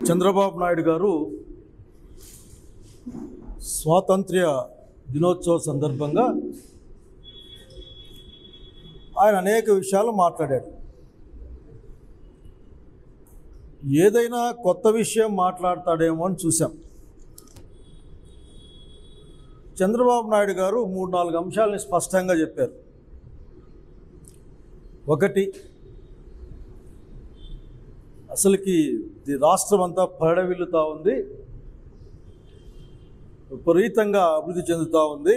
చంద్రబాబు నాయుడు గారు స్వాతంత్ర్య దినోత్సవ సందర్భంగా ఆయన అనేక విషయాలు మాట్లాడాడు. ఏదైనా కొత్త విషయం మాట్లాడతాడేమో అని చూసాం. చంద్రబాబు నాయుడు గారు 3-4 అంశాలని స్పష్టంగా చెప్పారు. ఒకటి, అసలుకి రాష్ట్రం అంతా పడవిల్లుతూ ఉంది, విపరీతంగా అభివృద్ధి చెందుతూ ఉంది,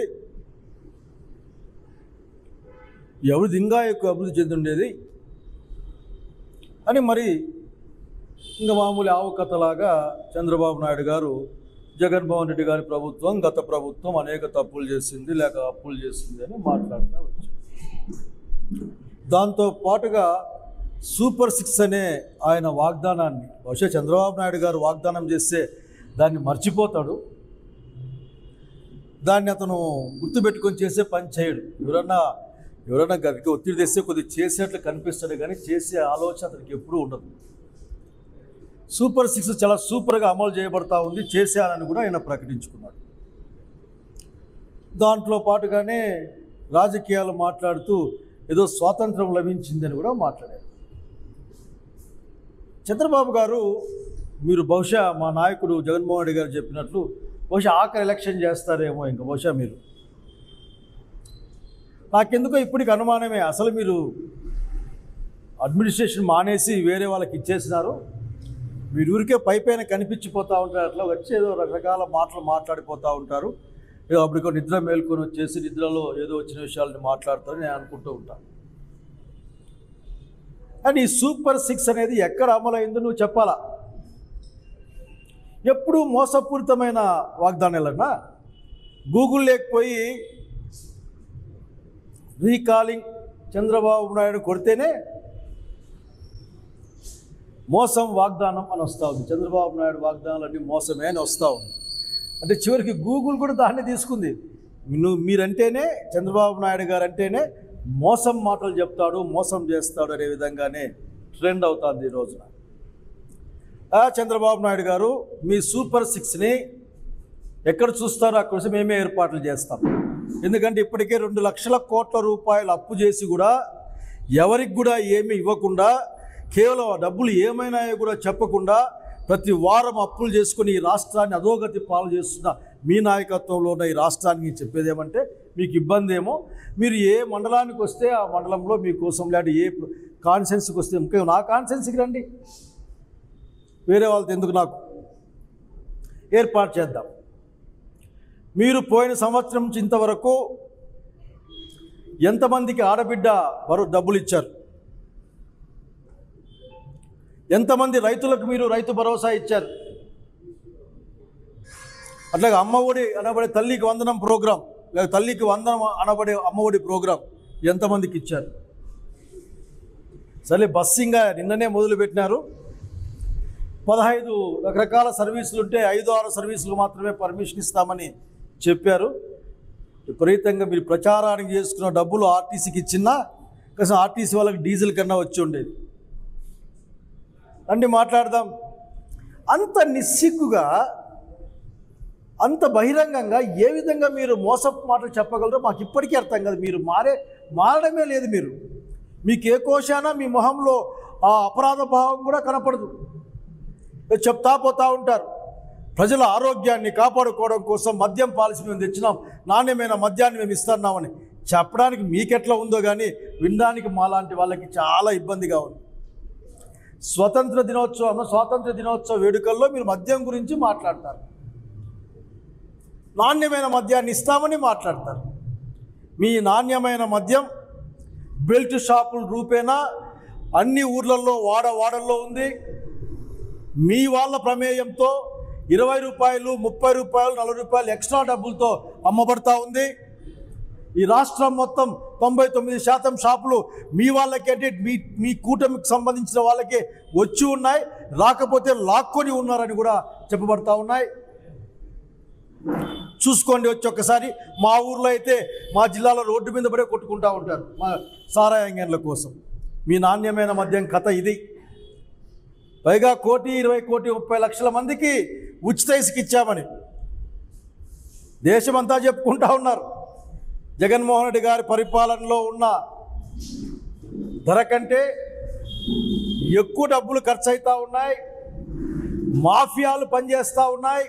ఎవరిది ఇంకా ఎక్కువ అభివృద్ధి చెందుండేది అని మరి ఇంకా మామూలు ఆవకథలాగా చంద్రబాబు నాయుడు గారు జగన్మోహన్ రెడ్డి గారి ప్రభుత్వం, గత ప్రభుత్వం అనేక తప్పులు చేసింది లేక అప్పులు చేసింది అని మాట్లాడుతూ వచ్చారు. దాంతో పాటుగా సూపర్ 6 అనే ఆయన వాగ్దానాన్ని, బహుశా చంద్రబాబు నాయుడు గారు వాగ్దానం చేస్తే దాన్ని మర్చిపోతాడు, దాన్ని అతను గుర్తుపెట్టుకొని చేసే పని చేయడు. ఎవరన్నా గదికి ఒత్తిడి తెస్తే కొద్దిగా చేసేట్లు కనిపిస్తాడు, కానీ చేసే ఆలోచన అతనికి ఎప్పుడూ ఉండదు. సూపర్ 6 చాలా సూపర్గా అమలు చేయబడతా ఉంది, చేశానని కూడా ఆయన ప్రకటించుకున్నాడు. దాంట్లో పాటుగానే రాజకీయాలు మాట్లాడుతూ ఏదో స్వాతంత్రం లభించిందని కూడా మాట్లాడారు. చంద్రబాబు గారు, మీరు బహుశా మా నాయకుడు జగన్మోహన్ రెడ్డి గారు చెప్పినట్లు బహుశా ఆఖరి ఎలక్షన్ చేస్తారేమో, ఇంకా బహుశా మీరు, నాకెందుకో ఇప్పటికి అనుమానమే, అసలు మీరు అడ్మినిస్ట్రేషన్ మానేసి వేరే వాళ్ళకి ఇచ్చేసినారు, మీరు ఊరికే పైపైన కనిపించిపోతూ ఉంటారు, అట్లా వచ్చి ఏదో రకరకాల మాటలు మాట్లాడిపోతూ ఉంటారు, ఏదో అప్పటికో నిద్ర మేల్కొని వచ్చేసి నిద్రలో ఏదో వచ్చిన విషయాలని మాట్లాడతారు నేను అనుకుంటూ ఉంటాను. కానీ ఈ సూపర్ 6 అనేది ఎక్కడ అమలైందో నువ్వు చెప్పాలా. ఎప్పుడూ మోసపూరితమైన వాగ్దానాలన్నా గూగుల్ లేకపోయి రీకాలింగ్ చంద్రబాబు నాయుడు కొడితేనే మోసం వాగ్దానం అని వస్తూ ఉంది. చంద్రబాబు నాయుడు వాగ్దానాలన్నీ మోసమే అని వస్తూ ఉంది. అంటే చివరికి గూగుల్ కూడా దాన్ని తీసుకుంది. మీరంటేనే, చంద్రబాబు నాయుడు గారు అంటేనే మోసం మాటలు చెప్తాడు, మోసం చేస్తాడు అనే విధంగానే ట్రెండ్ అవుతుంది ఈ రోజున. చంద్రబాబు నాయుడు గారు, మీ సూపర్ 6ని ఎక్కడ చూస్తారో అక్కడ మేమే ఏర్పాట్లు చేస్తాం. ఎందుకంటే ఇప్పటికే 2 లక్షల కోట్ల రూపాయలు అప్పు చేసి కూడా ఎవరికి కూడా ఏమీ ఇవ్వకుండా, కేవలం డబ్బులు ఏమైనాయో కూడా చెప్పకుండా ప్రతి వారం అప్పులు చేసుకుని ఈ రాష్ట్రాన్ని అధోగతి పాలు చేస్తున్న మీ నాయకత్వంలో ఉన్న ఈ రాష్ట్రానికి చెప్పేది ఏమంటే, మీకు ఇబ్బంది ఏమో, మీరు ఏ మండలానికి వస్తే ఆ మండలంలో మీకోసం లేదంటే ఏ కాన్సెన్స్కి వస్తే, ముఖ్యంగా నా కాన్సెన్స్కి రండి, వేరే వాళ్ళతో ఎందుకు, నాకు ఏర్పాటు చేద్దాం. మీరు పోయిన సంవత్సరం నుంచి ఇంతవరకు ఎంతమందికి ఆడబిడ్డ డబ్బులు ఇచ్చారు, ఎంతమంది రైతులకు మీరు రైతు భరోసా ఇచ్చారు, అట్లాగే అమ్మఒడి అనబడే తల్లికి వందనం ప్రోగ్రాం, లేదా తల్లికి వందనం అనబడే అమ్మఒడి ప్రోగ్రాం ఎంతమందికి ఇచ్చారు. సరే, బస్సింగా నిన్ననే మొదలుపెట్టినారు. 15 రకరకాల సర్వీసులు ఉంటే 5-6 సర్వీసులు మాత్రమే పర్మిషన్ ఇస్తామని చెప్పారు. విపరీతంగా మీరు ప్రచారానికి చేసుకున్న డబ్బులు ఆర్టీసీకి ఇచ్చినా కనీసం ఆర్టీసీ వాళ్ళకి డీజిల్ కన్నా వచ్చి ఉండేది. అండి మాట్లాడదాం. అంత నిస్సిగ్గుగా, అంత బహిరంగంగా ఏ విధంగా మీరు మోసపు మాటలు చెప్పగలరో మాకు ఇప్పటికీ అర్థం కాదు. మీరు మారడమే లేదు. మీకు ఏ కోశాన మీ మొహంలో ఆ అపరాధ భావం కూడా కనపడదు. చెప్తా పోతూ ఉంటారు, ప్రజల ఆరోగ్యాన్ని కాపాడుకోవడం కోసం మద్యం పాలసీ మేము తెచ్చినాం, నాణ్యమైన మద్యాన్ని మేము ఇస్తున్నామని చెప్పడానికి మీకెట్లా ఉందో కానీ వినడానికి మాలాంటి వాళ్ళకి చాలా ఇబ్బందిగా ఉంది. స్వాతంత్ర దినోత్సవ వేడుకల్లో మీరు మద్యం గురించి మాట్లాడతారు, నాణ్యమైన మద్యాన్ని ఇస్తామని మాట్లాడతారు. మీ నాణ్యమైన మద్యం బెల్ట్ షాపుల రూపేణా అన్ని ఊర్లలో వాడల్లో ఉంది. మీ వాళ్ళ ప్రమేయంతో 20 రూపాయలు, 30 రూపాయలు, 40 రూపాయలు ఎక్స్ట్రా డబ్బులతో అమ్మబడతా ఉంది. ఈ రాష్ట్రం మొత్తం 99% షాపులు మీ వాళ్ళకే, అంటే మీ కూటమికి సంబంధించిన వాళ్ళకే వచ్చి ఉన్నాయి, రాకపోతే లాక్కొని ఉన్నారని కూడా చెప్పబడతా ఉన్నాయి. చూసుకోండి వచ్చి ఒక్కసారి. మా ఊర్లో అయితే, మా జిల్లాలో రోడ్డు మీద పడే కొట్టుకుంటూ ఉంటారు మా సారాయంగన్ల కోసం. మీ నాణ్యమైన మద్యం కథ ఇది. పైగా 1,20,30,00,000 మందికి ఉచిత ఇసుక ఇచ్చామని దేశమంతా చెప్పుకుంటా ఉన్నారు. జగన్మోహన్ రెడ్డి గారి పరిపాలనలో ఉన్న ధర కంటే ఎక్కువ డబ్బులు ఖర్చు అవుతూ ఉన్నాయి. మాఫియాలు పనిచేస్తూ ఉన్నాయి.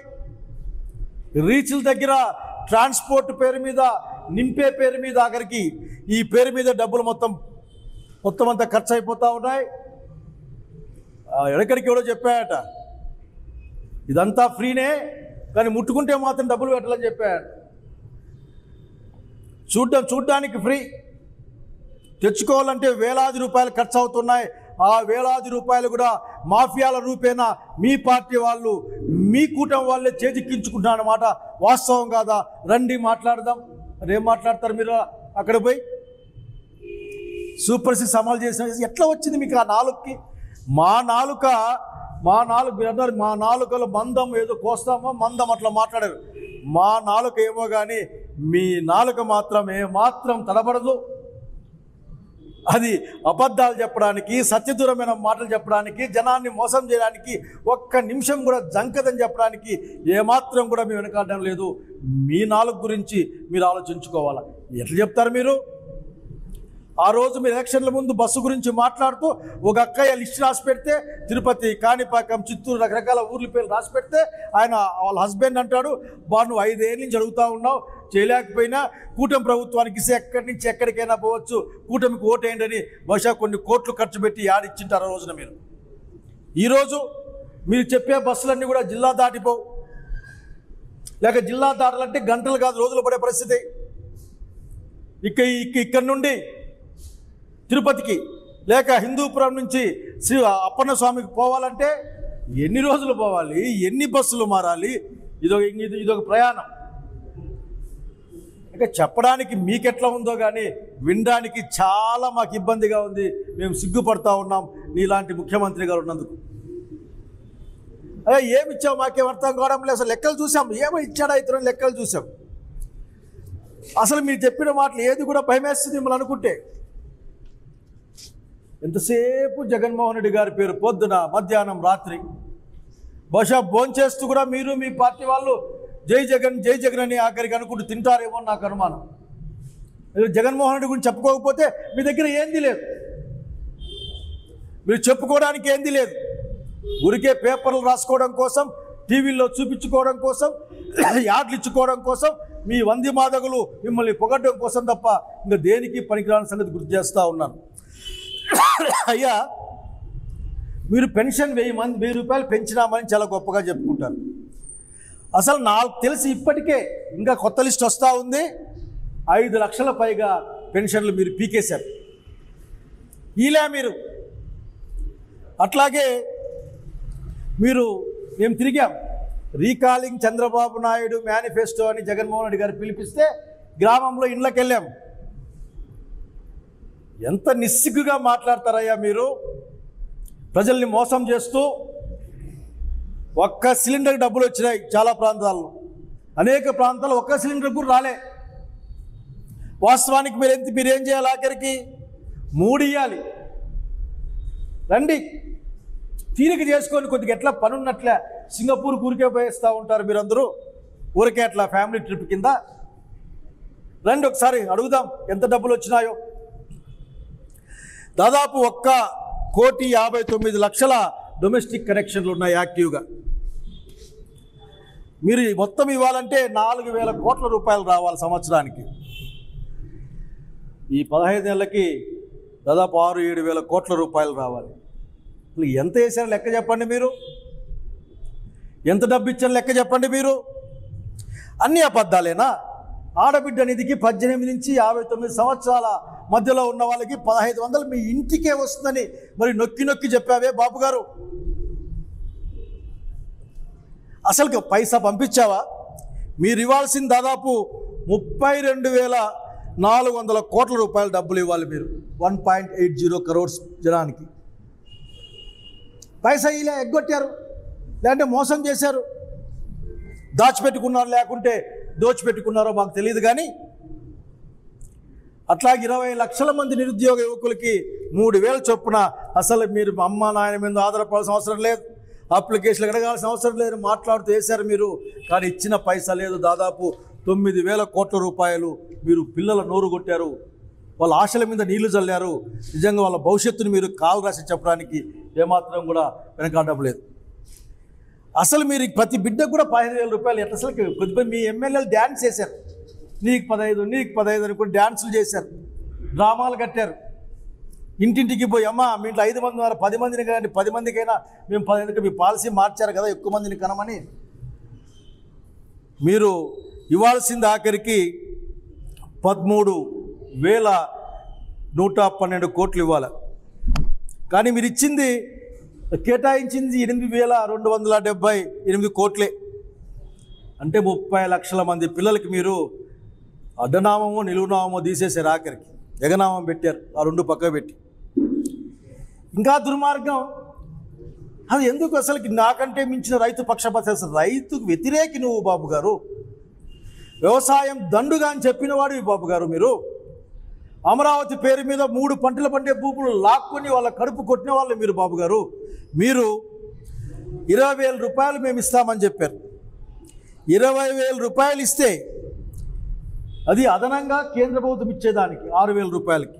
రీచ్ల దగ్గర ట్రాన్స్పోర్ట్ పేరు మీద, నింపే పేరు మీద, ఆఖరికి ఈ పేరు మీద డబ్బులు మొత్తం అంతా ఖర్చు అయిపోతూ ఉన్నాయి. ఎక్కడికి ఎవడో చెప్పాయట, ఇదంతా ఫ్రీనే కానీ ముట్టుకుంటే మాత్రం డబ్బులు పెట్టాలని చెప్పాడు. చూడ్డానికి ఫ్రీ, తెచ్చుకోవాలంటే వేలాది రూపాయలు ఖర్చు అవుతున్నాయి. ఆ వేలాది రూపాయలు కూడా మాఫియాల రూపేణా మీ పార్టీ వాళ్ళు, మీ కూటమి వాళ్ళే చేజిక్కించుకుంటున్నారన్నమాట. వాస్తవం కాదా? రండి మాట్లాడదాం. అదేం మాట్లాడతారు మీరు? అక్కడ పోయి సూపర్ 6 అమలు చేసిన ఎట్లా వచ్చింది మీకు ఆ నాలుగుకి? మా నాలుగు మీరు అన్నారు, మా నాలుకలో మందం ఏదో కోస్తామో మందం అట్లా మాట్లాడారు. మా నాలుక ఏమో కానీ మీ నాలుక మాత్రం ఏమాత్రం తడబడదు. అది అబద్ధాలు చెప్పడానికి, సత్యదూరమైన మాటలు చెప్పడానికి, జనాన్ని మోసం చేయడానికి, ఒక్క నిమిషం కూడా జంకదని చెప్పడానికి ఏమాత్రం కూడా మేము వెనకాడడం లేదు. మీ నాలుగు గురించి మీరు ఆలోచించుకోవాలా. ఎట్లా చెప్తారు మీరు? ఆ రోజు మీరు ఎలక్షన్ల ముందు బస్సు గురించి మాట్లాడుతూ ఒక అక్కయ్య లిస్ట్ రాసి పెడితే, తిరుపతి, కాణిపాకం, చిత్తూరు రకరకాల ఊర్ల పేర్లు రాసి పెడితే ఆయన వాళ్ళ హస్బెండ్ అంటాడు, నువ్వు 5 ఏళ్ళ నుంచి అడుగుతూ ఉన్నావు, చేయలేకపోయినా కూటమి ప్రభుత్వానికి ఇస్తే ఎక్కడి నుంచి ఎక్కడికైనా పోవచ్చు, కూటమికి ఓటేయండి అని బహుశా కొన్ని కోట్లు ఖర్చు పెట్టి యాడిచ్చింటారు ఆ రోజున. మీరు ఈరోజు మీరు చెప్పే బస్సులన్నీ కూడా జిల్లా దాటిపోవు, లేక జిల్లా దాటాలంటే గంటలు కాదు రోజులు పడే పరిస్థితి. ఇక్కడ నుండి తిరుపతికి లేక హిందూపురం నుంచి శ్రీ అప్పన్న స్వామికి పోవాలంటే ఎన్ని రోజులు పోవాలి, ఎన్ని బస్సులు మారాలి? ఇదొక ప్రయాణం. ఇంకా చెప్పడానికి మీకెట్లా ఉందో కానీ వినడానికి చాలా మాకు ఇబ్బందిగా ఉంది. మేము సిగ్గుపడతా ఉన్నాం నీలాంటి ముఖ్యమంత్రి గారు ఉన్నందుకు. అదే ఏమి ఇచ్చావు మాకేం అర్థం కావడం లేదు. అసలు లెక్కలు చూసాం, ఏమో ఇచ్చాడా ఇతరులు లెక్కలు చూసాం. అసలు మీరు చెప్పిన మాటలు ఏది కూడా భయమేస్తుంది మిమ్మల్ని అనుకుంటే. ఎంతసేపు జగన్మోహన్ రెడ్డి గారి పేరు, పొద్దున, మధ్యాహ్నం, రాత్రి. బహుశా భోంచేస్తూ కూడా మీరు మీ పార్టీ వాళ్ళు జై జగన్ జై జగన్ అని ఆఖరికి అనుకుంటూ తింటారేమో నాకు అనుమానం. జగన్మోహన్ రెడ్డి గురించి చెప్పుకోకపోతే మీ దగ్గర ఏంది లేదు, మీరు చెప్పుకోవడానికి ఏంది లేదు. ఊరికే పేపర్లు రాసుకోవడం కోసం, టీవీల్లో చూపించుకోవడం కోసం, యాడ్లు ఇచ్చుకోవడం కోసం, మీ వంది మాదగులు మిమ్మల్ని పొగడ్డం కోసం తప్ప ఇంకా దేనికి పనికిరాని సంగతి గుర్తు చేస్తూ ఉన్నాను. అయ్యా, మీరు పెన్షన్ 1000 రూపాయలు పెంచినామని చాలా గొప్పగా చెప్పుకుంటారు. అసలు నాకు తెలిసి ఇప్పటికే ఇంకా కొత్త లిస్ట్ వస్తూ ఉంది. 5 లక్షల పైగా పెన్షన్లు మీరు పీకేశారు. ఇలా మీరు అట్లాగే మేము తిరిగాం. రీకాలింగ్ చంద్రబాబు నాయుడు మేనిఫెస్టో అని జగన్మోహన్ రెడ్డి గారు పిలిపిస్తే గ్రామంలో ఇండ్లకి వెళ్ళాం. ఎంత నిస్సిగ్గుగా మాట్లాడతారయ్యా మీరు, ప్రజల్ని మోసం చేస్తూ. ఒక్క సిలిండర్ డబ్బులు వచ్చినాయి చాలా ప్రాంతాల్లో, అనేక ప్రాంతాల్లో ఒక్క సిలిండర్ కూడా రాలే. వాస్తవానికి మీరేం చేయాలి? ఆఖరికి 3 ఇవ్వాలి. రండి, తీరిక చేసుకొని కొద్దిగా ఎట్లా పనున్నట్లే సింగపూర్ ఊరికే పోయేస్తూ ఉంటారు మీరందరూ, ఊరికే అట్లా ఫ్యామిలీ ట్రిప్ కింద. రండి ఒకసారి అడుగుదాం ఎంత డబ్బులు వచ్చినాయో. దాదాపు 1,59,00,000 డొమెస్టిక్ కనెక్షన్లు ఉన్నాయి యాక్టివ్గా. మీరు మొత్తం ఇవ్వాలంటే 4,000 కోట్ల రూపాయలు రావాలి సంవత్సరానికి. ఈ 15 నెలలకి దాదాపు 6-7 వేల కోట్ల రూపాయలు రావాలి. ఎంత వేసారో లెక్క చెప్పండి మీరు, ఎంత డబ్బు ఇచ్చారో లెక్క చెప్పండి మీరు. అన్ని అబద్ధాలేనా? ఆడబిడ్డ నిధికి 18 నుంచి 59 సంవత్సరాల మధ్యలో ఉన్న వాళ్ళకి 1500 మీ ఇంటికే వస్తుందని మరి నొక్కి చెప్పావే బాబు గారు. అసలు పైసా పంపించావా? మీరు ఇవ్వాల్సింది దాదాపు 32,400 కోట్ల రూపాయల డబ్బులు ఇవ్వాలి మీరు, 1.80 crores జనానికి. పైసా ఇలా ఎగ్గొట్టారు, లేదంటే మోసం చేశారు, దాచిపెట్టుకున్నారు, లేకుంటే దోచిపెట్టుకున్నారో మాకు తెలియదు. కానీ అట్లాగే 20 లక్షల మంది నిరుద్యోగ యువకులకి 3,000 చొప్పున. అసలు మీరు అమ్మ నాయన మీద ఆధారపడాల్సిన అవసరం లేదు, అప్లికేషన్లు అడగాల్సిన అవసరం లేదు, మాట్లాడుతూ వేశారు మీరు. కానీ ఇచ్చిన పైసా లేదు. దాదాపు 9,000 కోట్ల రూపాయలు మీరు పిల్లల నోరు కొట్టారు, వాళ్ళ ఆశల మీద నీళ్లు చల్లారు. నిజంగా వాళ్ళ భవిష్యత్తుని మీరు కాలు రాసి చెప్పడానికి ఏమాత్రం కూడా వెనకాడడం లేదు. అసలు మీరు ప్రతి బిడ్డకు కూడా 15,000 రూపాయలు ఎట్లా? అసలు కొద్దిగా మీ ఎమ్మెల్యేలు డ్యాన్స్ చేశారు, నీకు 15 నీకు 15 అని కూడా డ్యాన్సులు చేశారు, డ్రామాలు కట్టారు. ఇంటింటికి పోయి అమ్మ మీ ఇంట్లో 5 మంది ఉన్నారు, 10 మందిని కానీ 10 మందికైనా మేము 15 మీ పాలసీ మార్చారు కదా ఎక్కువ మందిని కనమని. మీరు ఇవ్వాల్సింది ఆఖరికి 13,112 కోట్లు ఇవ్వాలి. కానీ మీరు ఇచ్చింది కేటాయించింది 8,278 కోట్లే. అంటే 30 లక్షల మంది పిల్లలకి మీరు అడ్డనామమో నిలువునామమో తీసేసారు, ఆఖరికి ఎగనామం పెట్టారు, ఆ 2 పక్క పెట్టి. ఇంకా దుర్మార్గం అది ఎందుకు? అసలుకి నాకంటే మించిన రైతు పక్షపాత, రైతుకు వ్యతిరేకి నువ్వు బాబు గారు. వ్యవసాయం దండుగా అని చెప్పిన వాడు బాబు గారు మీరు. అమరావతి పేరు మీద 3 పంటలు పండే భూములు లాక్కొని వాళ్ళ కడుపు కొట్టిన వాళ్ళు మీరు బాబు గారు. మీరు 20,000 రూపాయలు మేము ఇస్తామని చెప్పారు. 20,000 రూపాయలు ఇస్తే అది అదనంగా కేంద్ర ప్రభుత్వం ఇచ్చేదానికి 6,000 రూపాయలకి.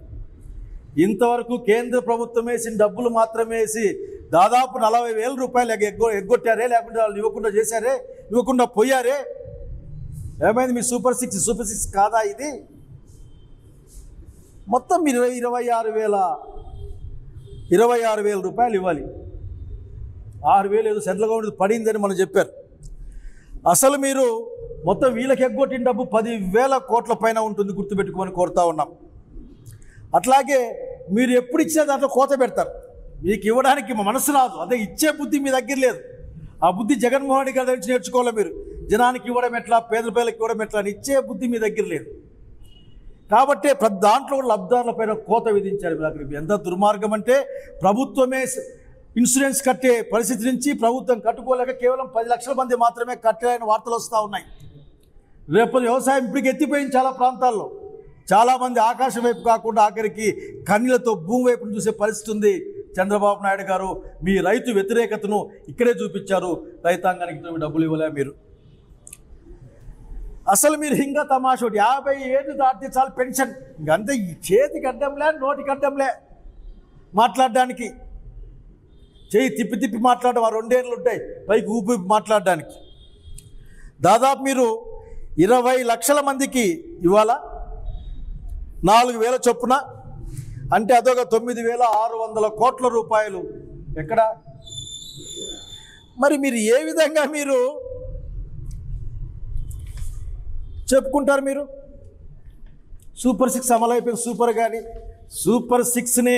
ఇంతవరకు కేంద్ర ప్రభుత్వం వేసిన డబ్బులు మాత్రమే వేసి దాదాపు 40,000 రూపాయలు ఎగ్గొట్టారే, లేకుంటే వాళ్ళు ఇవ్వకుండా చేశారే, ఇవ్వకుండా పోయారే. ఏమైంది మీ సూపర్ సిక్స్ కాదా ఇది? మొత్తం మీరు 26,000 రూపాయలు ఇవ్వాలి. 6,000 ఏదో సెంట్రల్ గవర్నమెంట్ పడిందని మనం చెప్పారు. అసలు మీరు మొత్తం వీళ్ళకి ఎగ్గొట్టిన డబ్బు 10,000 కోట్ల పైన ఉంటుంది, గుర్తుపెట్టుకోమని కోరుతా ఉన్నాం. అట్లాగే మీరు ఎప్పుడు ఇచ్చినా దాంట్లో కోత పెడతారు. మీకు ఇవ్వడానికి మనసు రాదు, అదే ఇచ్చే బుద్ధి మీ దగ్గర లేదు. ఆ బుద్ధి జగన్మోహన్ రెడ్డి గారి నుంచి నేర్చుకోవాలి మీరు. జనానికి ఇవ్వడం ఎట్లా, పేద పిల్లలకి ఇవ్వడం ఎట్లా అని ఇచ్చే బుద్ధి మీ దగ్గర లేదు. కాబట్టే ప్రతి దాంట్లో లబ్ధిదారుల పైన కోత విధించారు. మీరు ఎంత దుర్మార్గం అంటే, ప్రభుత్వమే ఇన్సూరెన్స్ కట్టే పరిస్థితి నుంచి ప్రభుత్వం కట్టుకోలేక కేవలం 10 లక్షల మంది మాత్రమే కట్టాలని వార్తలు వస్తూ ఉన్నాయి. రేపు వ్యవసాయం ఇప్పటికి ఎత్తిపోయింది చాలా ప్రాంతాల్లో. చాలామంది ఆకాశం వైపు కాకుండా ఆఖరికి కన్నీళ్లతో భూమి వైపును చూసే పరిస్థితి ఉంది. చంద్రబాబు నాయుడు గారు మీ రైతు వ్యతిరేకతను ఇక్కడే చూపించారు. రైతాంగానికి డబ్బులు ఇవ్వలే మీరు. అసలు మీరు ఇంకా తమాషా 50 ఏళ్ళు దాటితే చాలు పెన్షన్. ఇంకంతే, ఈ చేతికి అడ్డంలే, నోటికి అడ్డంలే మాట్లాడడానికి. చేయి తిప్పి మాట్లాడడం, ఆ 2 ఏళ్ళు ఉంటాయి పైకి ఊపి మాట్లాడడానికి. దాదాపు మీరు 20 లక్షల మందికి ఇవాళ 4,000 చొప్పున, అంటే అదొక 9,600 కోట్ల రూపాయలు. ఎక్కడ మరి మీరు ఏ విధంగా మీరు చెప్పుకుంటారు? మీరు సూపర్ 6 అమలు అయిపోయింది సూపర్, కానీ సూపర్ 6ని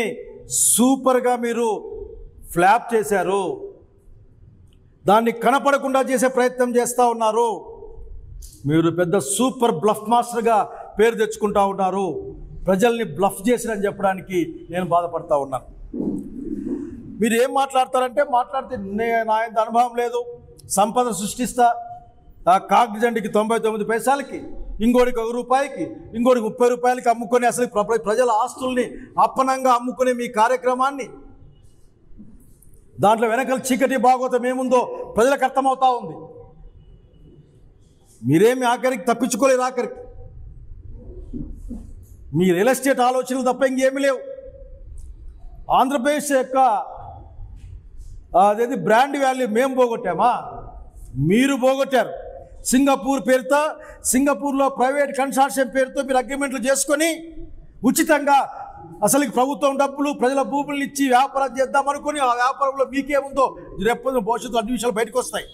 సూపర్గా మీరు ఫ్లాప్ చేశారు. దాన్ని కనపడకుండా చేసే ప్రయత్నం చేస్తూ ఉన్నారు. మీరు పెద్ద సూపర్ బ్లఫ్ మాస్టర్గా పేరు తెచ్చుకుంటా ఉన్నారు. ప్రజల్ని బ్లఫ్ చేసిరని చెప్పడానికి నేను బాధపడతా ఉన్నాను. మీరు ఏం మాట్లాడతారంటే, మాట్లాడితే నా అనుభవం లేదు, సంపద సృష్టిస్తా, ఆ కాగ్నిజెంట్కి 99 పైసలకి, ఇంకోటికి 1 రూపాయికి, ఇంకోటికి 30 రూపాయలకి అమ్ముకొని అసలు ప్రజల ఆస్తుల్ని అప్పనంగా అమ్ముకునే మీ కార్యక్రమాన్ని, దాంట్లో వెనకల చీకటి భాగవతం ఏముందో ప్రజలకు అర్థమవుతా ఉంది. మీరేమి ఆఖరికి తప్పించుకోలేదు. ఆఖరికి మీ రియల్ ఎస్టేట్ ఆలోచనలు తప్ప ఇంకేమీ లేవు. ఆంధ్రప్రదేశ్ యొక్క అదేది బ్రాండ్ వాల్యూ మేము పోగొట్టామా? మీరు పోగొట్టారు. సింగపూర్ పేరుతో, సింగపూర్లో ప్రైవేట్ కన్సార్షియం పేరుతో మీరు అగ్రిమెంట్లు చేసుకొని ఉచితంగా అసలు ప్రభుత్వం డబ్బులు ప్రజల భూములను ఇచ్చి వ్యాపారం చేద్దామనుకొని, ఆ వ్యాపారంలో మీకేముందో రేపు భవిష్యత్తు అన్ని విషయాలు బయటకు వస్తాయి.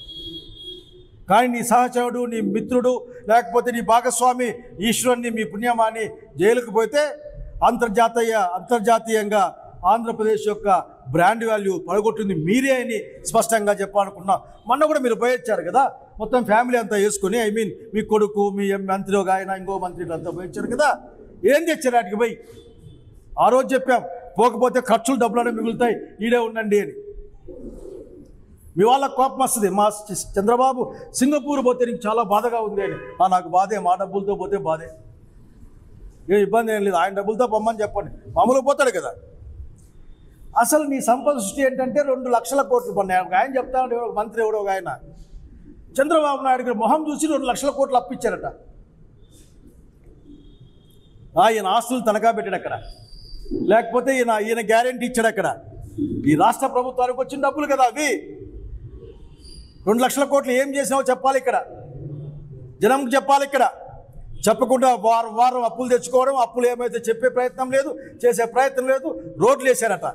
కానీ నీ సహచరుడు, నీ మిత్రుడు, లేకపోతే నీ భాగస్వామి ఈశ్వరుని, మీ పుణ్యమాని జైలుకు పోతే అంతర్జాతీయంగా ఆంధ్రప్రదేశ్ యొక్క బ్రాండ్ వాల్యూ పడగొట్టింది మీరే అని స్పష్టంగా చెప్పాలనుకున్నా. మొన్న కూడా మీరు పోయొచ్చారు కదా, మొత్తం ఫ్యామిలీ అంతా వేసుకొని, మీ కొడుకు, మీ మంత్రి, ఒక ఆయన, ఇంకో మంత్రి అంతా పోయొచ్చారు కదా. ఏం తెచ్చారు వాటికి పోయి? ఆ రోజు చెప్పాం, పోకపోతే ఖర్చులు డబ్బులు మిగులుతాయి, ఈడే ఉండండి అని. మీ వాళ్ళకి కోపం వస్తుంది. మా చంద్రబాబు సింగపూర్ పోతే నీకు చాలా బాధగా ఉంది అని. నాకు బాధే, మా డబ్బులతో పోతే బాధే. ఏ ఇబ్బంది ఏం లేదు, ఆయన డబ్బులతో పొమ్మని చెప్పండి, మామూలుగా పోతాడు కదా. అసలు నీ సంపద సృష్టి ఏంటంటే 2 లక్షల కోట్లు పన్నాయి. ఆయన చెప్తా ఉంటే ఒక మంత్రి ఎవడో ఒక ఆయన చంద్రబాబు నాయుడు గారు మొహం చూసి 2 లక్షల కోట్లు అప్పించారట. ఈయన ఆస్తులు తనఖా పెట్టాడు అక్కడ, లేకపోతే ఈయన గ్యారెంటీ ఇచ్చాడు అక్కడ. ఈ రాష్ట్ర ప్రభుత్వానికి వచ్చిన డబ్బులు కదా అవి. 2 లక్షల కోట్లు ఏం చేసినావో చెప్పాలి ఇక్కడ, జనంకి చెప్పాలి ఇక్కడ. చెప్పకుండా వారం అప్పులు తెచ్చుకోవడం, అప్పులు ఏమైతే చెప్పే ప్రయత్నం లేదు, చేసే ప్రయత్నం లేదు. రోడ్లు వేసారట,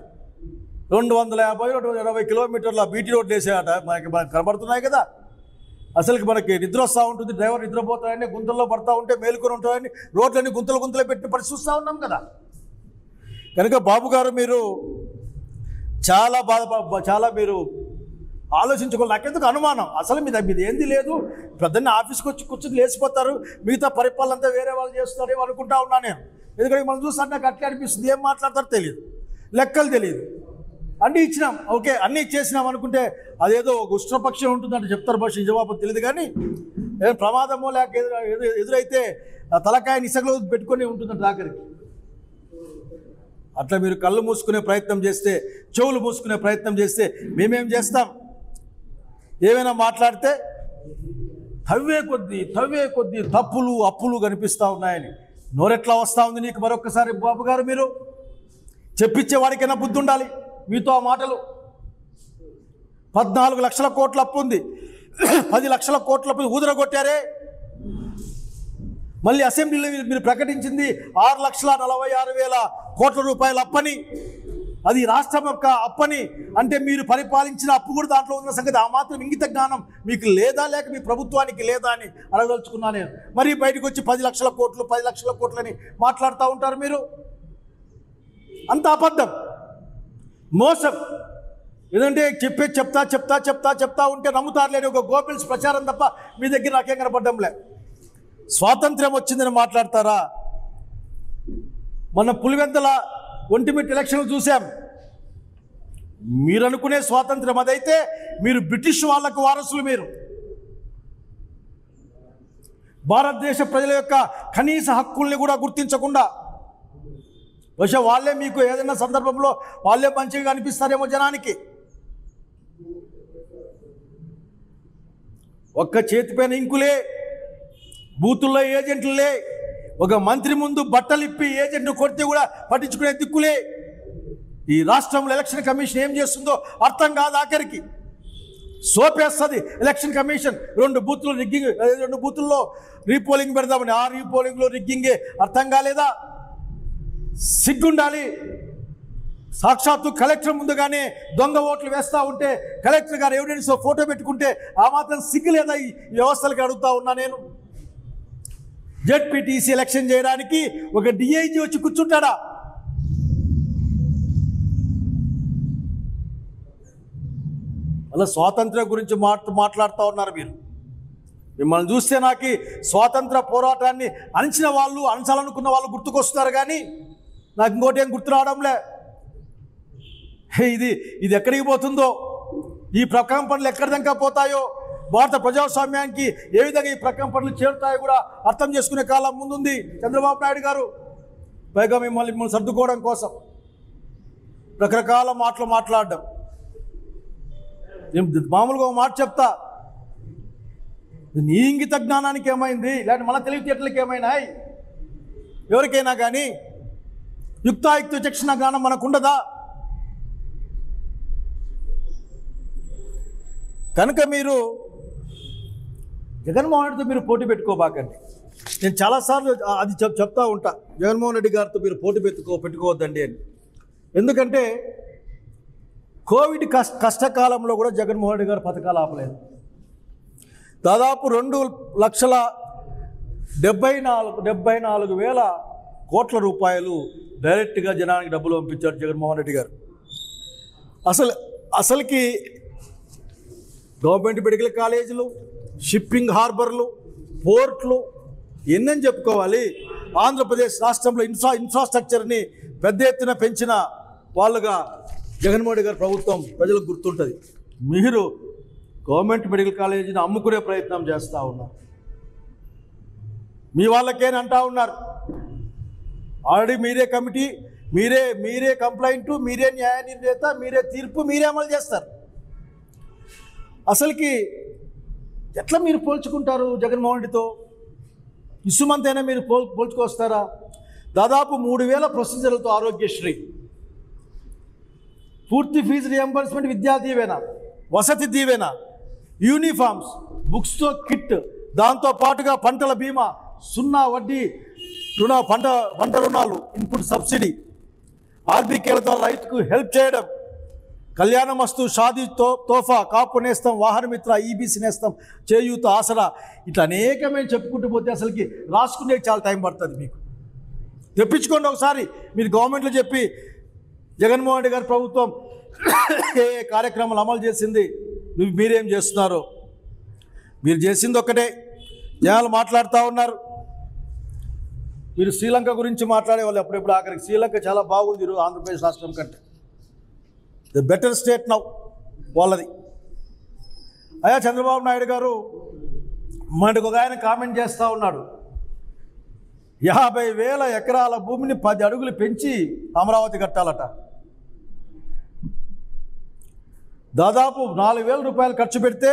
250-220 కిలోమీటర్ల బీటీ రోడ్లు వేసారట. మనకి కనబడుతున్నాయి కదా. అసలుకి మనకి నిద్ర వస్తూ ఉంటుంది, డ్రైవర్ నిద్రపోతాయని, గుంతల్లో పడతా ఉంటే మేలుకొని ఉంటాయని రోడ్లన్నీ గుంతలు పెట్టిన పరిస్థితి చూస్తూ ఉన్నాం కదా. కనుక బాబు గారు మీరు చాలా మీరు ఆలోచించుకోవాలి. నాకెందుకు అనుమానం, అసలు మీది ఏంది లేదు. ప్రధాని ఆఫీస్కి వచ్చి కూర్చొని లేచిపోతారు, మిగతా పరిపాలన అంతా వేరే వాళ్ళు చేస్తారేమో అనుకుంటా ఉన్నా నేను. ఎందుకంటే మనం చూస్తే నాకు అట్లా అనిపిస్తుంది, ఏం మాట్లాడతారో తెలియదు, లెక్కలు తెలియదు. అన్నీ ఇచ్చినాం, ఓకే అన్నీ ఇచ్చేసినాం అనుకుంటే అదేదో ఒక ఉష్ట్రపక్షం ఉంటుందంటే చెప్తారు, భాష జవాబు తెలియదు. కానీ ఏదో ప్రమాదమో లేక ఎదురైతే తలకాయ నిసగలో పెట్టుకొని ఉంటుందంట ఆఖరికి. అట్లా మీరు కళ్ళు మూసుకునే ప్రయత్నం చేస్తే, చెవులు మూసుకునే ప్రయత్నం చేస్తే మేమేం చేస్తాం? ఏమైనా మాట్లాడితే తవ్వే కొద్దీ తప్పులు అప్పులు కనిపిస్తూ ఉన్నాయని నోరెట్లా వస్తూ ఉంది నీకు? మరొక్కసారి బాబు గారు మీరు చెప్పించే వాడికైనా బుద్ధి ఉండాలి. మీతో ఆ మాటలు 14 లక్షల కోట్ల అప్పు ఉంది, 10 లక్షల కోట్ల అప్పు ఊదరగొట్టారే. మళ్ళీ అసెంబ్లీలో మీరు ప్రకటించింది 6,46,000 కోట్ల రూపాయల అప్పని. అది రాష్ట్రం యొక్క అప్పని అంటే మీరు పరిపాలించిన అప్పు కూడా దాంట్లో ఉన్న సంగతి ఆ మాత్రం ఇంగిత జ్ఞానం మీకు లేదా, లేక మీ ప్రభుత్వానికి లేదా అని అడగదలుచుకున్నా నేను. మరి బయటకు వచ్చి 10 లక్షల కోట్లని మాట్లాడుతూ ఉంటారు మీరు. అంత అబద్ధం, మోసం. ఏదంటే చెప్తా ఉంటే నమ్ముతారు లేని ఒక గోపిల్స్ ప్రచారం తప్ప మీ దగ్గర నాకేం కనపడ్డంలే. స్వాతంత్ర్యం వచ్చిందని మాట్లాడతారా? మన పులివెందుల ఒంటిమిట్ట ఎలక్షన్లు చూసాం. మీరు అనుకునే స్వాతంత్ర్యం అదైతే మీరు బ్రిటిష్ వాళ్లకు వారసులు. మీరు భారతదేశ ప్రజల యొక్క కనీస హక్కుల్ని కూడా గుర్తించకుండా బహుశా వాళ్ళే మీకు ఏదైనా సందర్భంలో వాళ్ళే మంచిగా అనిపిస్తారేమో జనానికి. ఒక్క చేతిపైన ఇంకులే, బూతుల్లో ఏజెంట్లే, ఒక మంత్రి ముందు బట్టలిప్పి ఏజెంట్ను కొడితే కూడా పట్టించుకునే దిక్కులే. ఈ రాష్ట్రంలో ఎలక్షన్ కమిషన్ ఏం చేస్తుందో అర్థం కాదు. ఆఖరికి సోపేస్తుంది ఎలక్షన్ కమిషన్. 2 బూతుల్లో రీపోలింగ్ పెడదామని, ఆ రీపోలింగ్లో రిగ్గింగే అర్థం కాలేదా? సిగ్గుండాలి. సాక్షాత్తు కలెక్టర్ ముందుగానే దొంగ ఓట్లు వేస్తూ ఉంటే కలెక్టర్ గారు ఎవిడెన్స్ ఫోటో పెట్టుకుంటే ఆ మాత్రం సిగ్గు లేదా ఈ వ్యవస్థలకి అడుగుతా ఉన్నా నేను. జెడ్పీటీసీ ఎలక్షన్ చేయడానికి ఒక డిఐజీ వచ్చి కూర్చుంటాడా? అలా స్వాతంత్ర్యం గురించి మాట్లాడుతూ ఉన్నారు మీరు. మిమ్మల్ని చూస్తే నాకు స్వాతంత్ర పోరాటాన్ని అణచాలనుకున్న వాళ్ళు గుర్తుకొస్తున్నారు, కానీ నాకు ఇంకోటి ఏం గుర్తు రావడంలే. ఇది ఎక్కడికి పోతుందో, ఈ ప్రకంపనలు ఎక్కడి దాకా పోతాయో, భారత ప్రజాస్వామ్యానికి ఏ విధంగా ఈ ప్రకంపనలు చేరుతాయో కూడా అర్థం చేసుకునే కాలం ముందుంది చంద్రబాబు నాయుడు గారు. పైగా మిమ్మల్ని సర్దుకోవడం కోసం రకరకాల మాటలు మాట్లాడడం. నేను మామూలుగా ఒక మాట చెప్తా, నీ ఇంగిత జ్ఞానానికి ఏమైంది, లేదంటే మన తెలివితేటలకి ఏమైనాయి? ఎవరికైనా కానీ యుక్తాయుక్త విచక్షణ జ్ఞానం మనకుండదా? కనుక మీరు జగన్మోహన్ రెడ్డితో మీరు పోటీ పెట్టుకోబాకండి. నేను చాలాసార్లు అది చెప్తా ఉంటా, జగన్మోహన్ రెడ్డి గారితో మీరు పోటీ పెట్టుకోవద్దండి అని. ఎందుకంటే కోవిడ్ కష్టకాలంలో కూడా జగన్మోహన్ రెడ్డి గారు పథకాలు ఆపలేదు. దాదాపు 2,74,000 కోట్ల రూపాయలు డైరెక్ట్గా జనానికి డబ్బులు పంపించారు జగన్మోహన్ రెడ్డి గారు. అసలుకి గవర్నమెంట్ మెడికల్ కాలేజీలు, షిప్పింగ్ హార్బర్లు, పోర్ట్లు ఎన్నని చెప్పుకోవాలి. ఆంధ్రప్రదేశ్ రాష్ట్రంలో ఇన్ఫ్రాస్ట్రక్చర్ని పెద్ద ఎత్తున పెంచిన వాళ్ళుగా జగన్మోహన్ రెడ్డి గారి ప్రభుత్వం ప్రజలకు గుర్తుంటుంది. మీరు గవర్నమెంట్ మెడికల్ కాలేజీని అమ్ముకునే ప్రయత్నం చేస్తూ ఉన్నారు. మీ వాళ్ళకేని అంటూ ఉన్నారు, ఆల్రెడీ మీరే కమిటీ, మీరే కంప్లైంట్, మీరే న్యాయ నిర్ణేత, మీరే తీర్పు, మీరే అమలు చేస్తారు. అసలుకి ఎట్లా మీరు పోల్చుకుంటారు జగన్మోహన్ రెడ్డితో? ఇసుమంతైనా మీరు పోల్చుకొస్తారా? దాదాపు 3,000 ప్రొసీజర్లతో ఆరోగ్యశ్రీ, పూర్తి fee reimbursement, Vidya Deevena, Vasathi Deevena, uniforms, బుక్స్తో kit, దాంతో పాటుగా పంటల బీమా, 0 వడ్డీ పంట రుణాలు, ఇన్పుట్ సబ్సిడీ, ఆర్బీకేల ద్వారా రైతుకు హెల్ప్ చేయడం, కళ్యాణమస్తు, షాదీ తోఫా, కాపు నేస్తం, వాహనమిత్ర, ఈబీసీ నేస్తం, చేయూత, ఆసరా, ఇట్లా అనేకమైన చెప్పుకుంటూ పోతే అసలుకి రాసుకునే చాలా టైం పడుతుంది. మీకు తెప్పించుకోండి ఒకసారి. మీరు గవర్నమెంట్లో చెప్పి జగన్మోహన్ రెడ్డి గారి ప్రభుత్వం ఏ కార్యక్రమాలు అమలు చేసింది, మీరేం చేస్తున్నారో. మీరు చేసింది ఒక్కటే. జనాలు మాట్లాడుతూ ఉన్నారు. మీరు శ్రీలంక గురించి మాట్లాడేవాళ్ళు ఎప్పుడెప్పుడు. ఆఖరికి శ్రీలంక చాలా బాగుంది ఆంధ్రప్రదేశ్ రాష్ట్రం కంటే. ద బెటర్ స్టేట్ నౌ వాళ్ళది. అయ్యా చంద్రబాబు నాయుడు గారు మనకు ఒక ఆయన కామెంట్ చేస్తూ ఉన్నాడు, 50,000 ఎకరాల భూమిని 10 అడుగులు పెంచి అమరావతి కట్టాలట. దాదాపు 4,000 రూపాయలు ఖర్చు పెడితే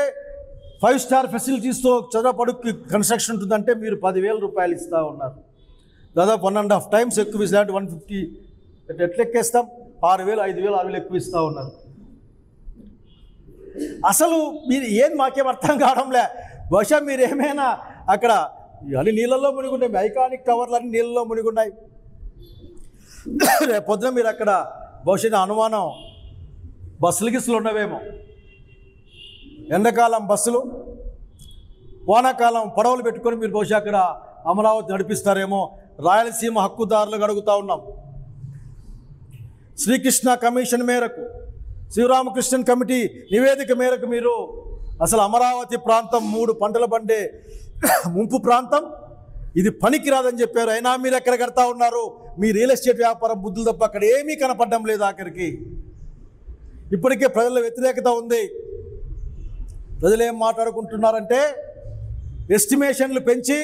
5 స్టార్ ఫెసిలిటీస్తో చదరపడుక్కి కన్స్ట్రక్షన్ ఉంటుందంటే మీరు 10,000 రూపాయలు ఇస్తూ ఉన్నారు. దాదాపు 1.5 times ఎక్కువ. ఇలాంటి 150 ఎట్లా ఎక్కేస్తాం? 6,000, 5,000, 6,000 ఎక్కువ ఇస్తూ ఉన్నారు. అసలు మీరు ఏం మాకేం అర్థం కావడంలే. బహుశా మీరేమైనా అక్కడ అన్ని నీళ్ళల్లో మునిగున్నాయి, ఐకానిక్ టవర్లు అన్ని నీళ్ళలో మునిగున్నాయి. రేపు పొద్దున మీరు అక్కడ బహుశా అనుమానం బస్సులు గిస్సులు ఉన్నవేమో. ఎండాకాలం బస్సులు, వానాకాలం పడవలు పెట్టుకొని మీరు బహుశా అక్కడ అమరావతి నడిపిస్తారేమో. రాయలసీమ హక్కుదారులకు అడుగుతూ ఉన్నాం. శ్రీకృష్ణ కమిషన్ మేరకు, శివరామకృష్ణన్ కమిటీ నివేదిక మేరకు మీరు అసలు అమరావతి ప్రాంతం 3 పంటల పండే ముంపు ప్రాంతం, ఇది పనికిరాదని చెప్పారు. అయినా మీరు ఎక్కడ కడతా ఉన్నారు? మీ రియల్ ఎస్టేట్ వ్యాపారం బుద్ధులు తప్ప అక్కడ ఏమీ కనపడడం లేదు. ఆఖరికి ఇప్పటికే ప్రజల వ్యతిరేకత ఉంది. ప్రజలు ఏం మాట్లాడుకుంటున్నారంటే, ఎస్టిమేషన్లు పెంచి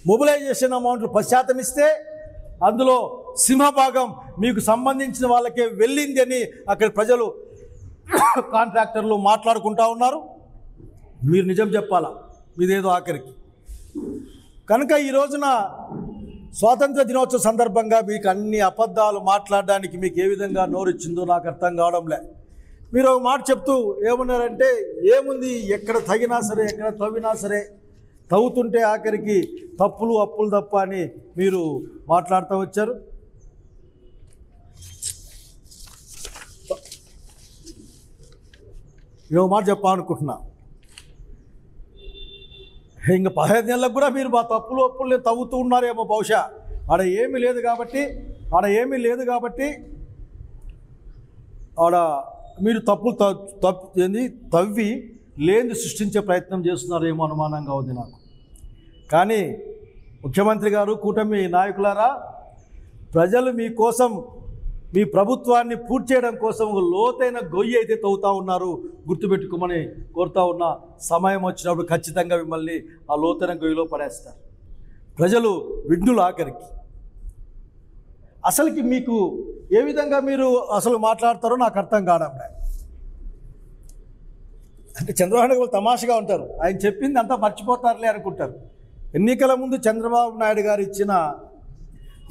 మొబిలైజేషన్ అమౌంట్లు 10% ఇస్తే అందులో సింహభాగం మీకు సంబంధించిన వాళ్ళకే వెళ్ళింది అని అక్కడ ప్రజలు, కాంట్రాక్టర్లు మాట్లాడుకుంటా ఉన్నారు. మీరు నిజం చెప్పాలా మీదేదో ఆఖరికి. కనుక ఈ రోజున స్వాతంత్ర దినోత్సవ సందర్భంగా మీకు అన్ని అబద్ధాలు మాట్లాడడానికి మీకు ఏ విధంగా నోరిచ్చిందో నాకు అర్థం కావడంలే. మీరు ఒక మాట చెప్తూ ఏమన్నారంటే, ఏముంది ఎక్కడ తగినా సరే, ఎక్కడ తవ్వినా సరే, తవ్వుతుంటే ఆఖరికి తప్పులు అప్పులు తప్ప అని మీరు మాట్లాడుతూ వచ్చారు. నేను మాట చెప్పాలనుకుంటున్నా, ఇంకా 15 నెలలకు కూడా మీరు మా తప్పులు అప్పులు తవ్వుతూ ఉన్నారేమో బహుశా. ఆడ ఏమీ లేదు కాబట్టి ఆడ మీరు తప్పులు తవ్వి లేని సృష్టించే ప్రయత్నం చేస్తున్నారేమో అనుమానంగా ఉంది నాకు. కానీ ముఖ్యమంత్రి గారు, కూటమి నాయకులారా, ప్రజలు మీకోసం, మీ ప్రభుత్వాన్ని పూర్తి చేయడం కోసం ఒక లోతైన గొయ్యి అయితే తవ్వుతూ ఉన్నారు. గుర్తుపెట్టుకోమని కోరుతా ఉన్న సమయం వచ్చినప్పుడు ఖచ్చితంగా మిమ్మల్ని ఆ లోతైన గొయ్యిలో పడేస్తారు ప్రజలు, విఘ్నులు ఆఖరికి. అసలుకి మీకు ఏ విధంగా మీరు అసలు మాట్లాడతారో నాకు అర్థం కావడం లేదు. అంటే చంద్రబాబు నాయుడు తమాషగా ఉంటారు. ఆయన చెప్పింది అంతా మర్చిపోతారులే అనుకుంటారు. ఎన్నికల ముందు చంద్రబాబు నాయుడు గారు ఇచ్చిన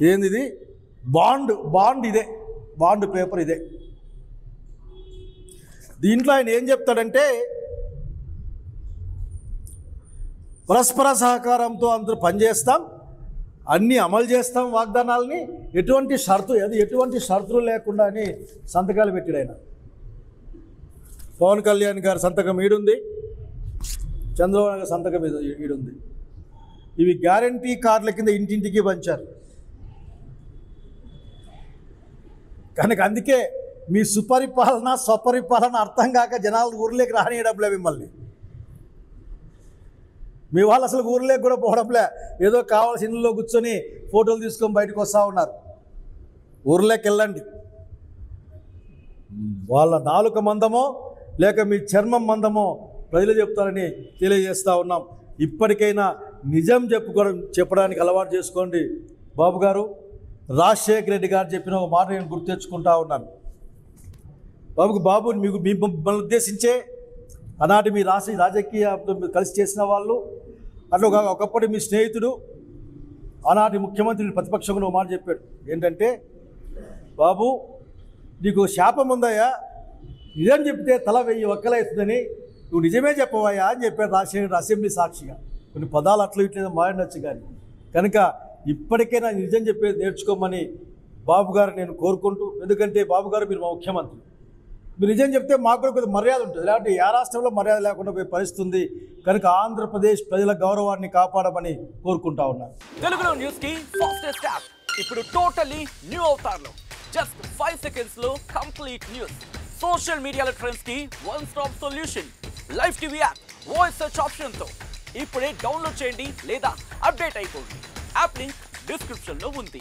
ఏంది బాండ్ ఇదే, బాండ్ పేపర్ ఇదే. దీంట్లో ఆయన ఏం చెప్తాడంటే, పరస్పర సహకారంతో అందరూ పనిచేస్తాం, అన్నీ అమలు చేస్తాం వాగ్దానాలని, ఎటువంటి షరతులు లేకుండా అని సంతకాలు పెట్టాడు ఆయన. పవన్ కళ్యాణ్ గారి సంతకం ఈడుంది, చంద్రబాబు నాయుడు సంతకం ఈడుంది. ఇవి గ్యారంటీ కార్డుల కింద ఇంటింటికి పంచారు. కనుక అందుకే మీ స్వపరిపాలన అర్థం కాక జనాలు ఊర్లోకి రానియడంలే మిమ్మల్ని. మీ వాళ్ళు అసలు ఊర్లోకి కూడా పోవడంలే. ఏదో కావాల్సిన ఇళ్ళలో కూర్చొని ఫోటోలు తీసుకొని బయటకు వస్తూ ఉన్నారు. ఊర్లోకి వెళ్ళండి. వాళ్ళ నాలుక మందమో లేక మీ చర్మం మందమో ప్రజలు చెప్తారని తెలియజేస్తూ ఉన్నాం. ఇప్పటికైనా నిజం చెప్పడానికి అలవాటు చేసుకోండి. బాబు గారు రాజశేఖర రెడ్డి గారు చెప్పిన ఒక మాట నేను గుర్తు తెచ్చుకుంటా ఉన్నాను. బాబు మీకు మిమ్మల్ని ఉద్దేశించే ఆనాటి మీ రాజకీయ కలిసి చేసిన వాళ్ళు అట్లా ఒకప్పటి మీ స్నేహితుడు ఆనాటి ముఖ్యమంత్రి ప్రతిపక్షంలో ఒక మాట చెప్పాడు. ఏంటంటే, బాబు నీకు శాపం ఉందయ్యా, నిజం చెప్తే తల 1000 ఒక్కలవుతుందని నువ్వు నిజమే చెప్పవయ్యా అని చెప్పాడు రాజశేఖర్ అసెంబ్లీ సాక్షిగా. కొన్ని పదాలు అట్లా ఇట్లా మారినచ్చు కానీ కనుక ఇప్పటికైనా నిజం చెప్పేది నేర్చుకోమని బాబు గారు నేను కోరుకుంటూ, ఎందుకంటే బాబు గారు మీరు మా ముఖ్యమంత్రి, మీరు నిజం చెప్తే మాకు కూడా కొద్దిగా మర్యాద ఉంటుంది. లేకపోతే ఏ రాష్ట్రంలో మర్యాద లేకుండా పోయే పరిస్థితి ఉంది. కనుక ఆంధ్రప్రదేశ్ ప్రజల గౌరవాన్ని కాపాడమని కోరుకుంటా ఉన్నాను. తెలుగులో న్యూస్ కి ఫాస్టెస్ట్ యాప్ ఇప్పుడు టోటల్లీ న్యూ అవతార్లో జస్ట్ 5 seconds లో కంప్లీట్ న్యూస్. సోషల్ మీడియాలో ట్రెండ్స్ కి one stop solution. Live TV app voice search option తో ఇప్పుడే డౌన్లోడ్ చేయండి లేదా అప్డేట్ అయిపోండి. యాప్ లింక్ డిస్క్రిప్షన్ లో ఉంది.